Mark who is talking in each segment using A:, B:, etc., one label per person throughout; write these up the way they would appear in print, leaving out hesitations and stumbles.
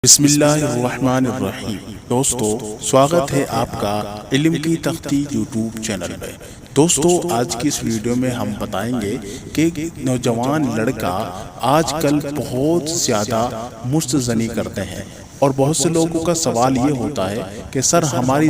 A: بسم اللہ الرحمن الرحیم۔ دوستو سواگت ہے آپ کا علم کی تختی یوٹیوب چینل میں۔ دوستو آج کی اس ویڈیو میں ہم بتائیں گے کہ نوجوان لڑکا آج کل بہت زیادہ مشت زنی کرتے ہیں، اور بہت سے لوگوں کا سوال یہ ہوتا ہے کہ سر ہماری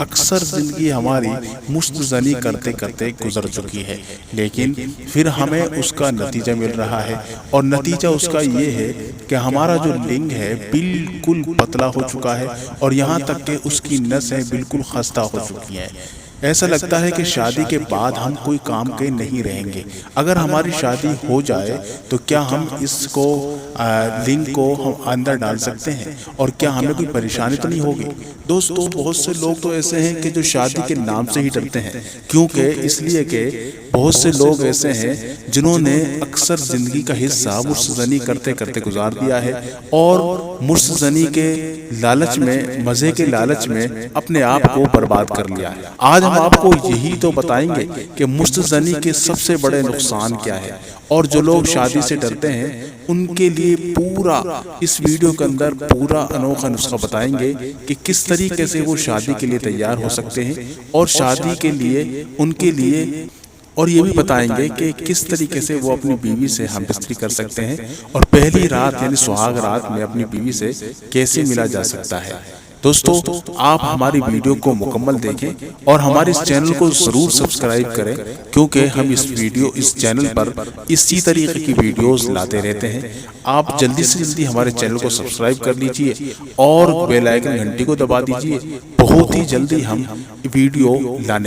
A: اکثر زندگی ہماری مشت زنی کرتے کرتے گزر چکی ہے، لیکن پھر ہمیں اس کا نتیجہ مل رہا ہے، اور نتیجہ اس کا یہ ہے کہ ہمارا جو لنگ ہے بالکل پتلا ہو چکا ہے، اور یہاں تک کہ اس کی نسیں بالکل خستہ ہو چکی ہیں۔ ایسا لگتا ہے کہ شادی کے بعد ہم کوئی کام کے نہیں رہیں گے۔ اگر ہماری شادی ہو جائے تو کیا ہم اس کو لنگ کو ہم اندر ڈال سکتے ہیں، اور کیا ہمیں کوئی پریشانی تو نہیں ہوگی؟ دوستو بہت سے لوگ تو ایسے ہیں کہ جو شادی کے نام سے ہی ڈرتے ہیں، کیونکہ اس لیے کہ بہت سے لوگ ایسے ہیں جنہوں نے اکثر زندگی کا حصہ مشت زنی کرتے کرتے گزار دیا ہے، اور مشت زنی کے لالچ میں، مزے کے لالچ میں اپنے آپ کو برباد کر لیا ہے۔ آج ہم آپ کو یہی تو بتائیں گے کہ مشت زنی کے سب سے بڑے نقصان کیا ہے، اور جو لوگ شادی سے ڈرتے ہیں ان کے لیے پورا اس ویڈیو کے اندر پورا انوکھا نسخہ بتائیں گے کہ کس طریقے سے وہ شادی کے لیے تیار ہو سکتے ہیں، اور شادی کے لیے ان کے لیے، اور یہ بھی بتائیں گے کہ کس طریقے سے وہ اپنی بیوی سے ہم بستری کر سکتے ہیں، اور پہلی رات یعنی سہاگ رات میں اپنی بیوی سے کیسے ملا جا سکتا ہے۔ دوستو آپ ہماری ویڈیو کو مکمل دیکھیں، اور ہمارے اس چینل کو ضرور سبسکرائب کریں، کیونکہ ہم اس چینل پر اسی طریقے کی ویڈیوز لاتے رہتے ہیں۔ آپ جلدی سے جلدی ہمارے چینل کو سبسکرائب کر لیجئے، اور بیل آئیکن گھنٹی کو دبا دیجئے۔ بہت ہی جلدی ہم ویڈیو لانے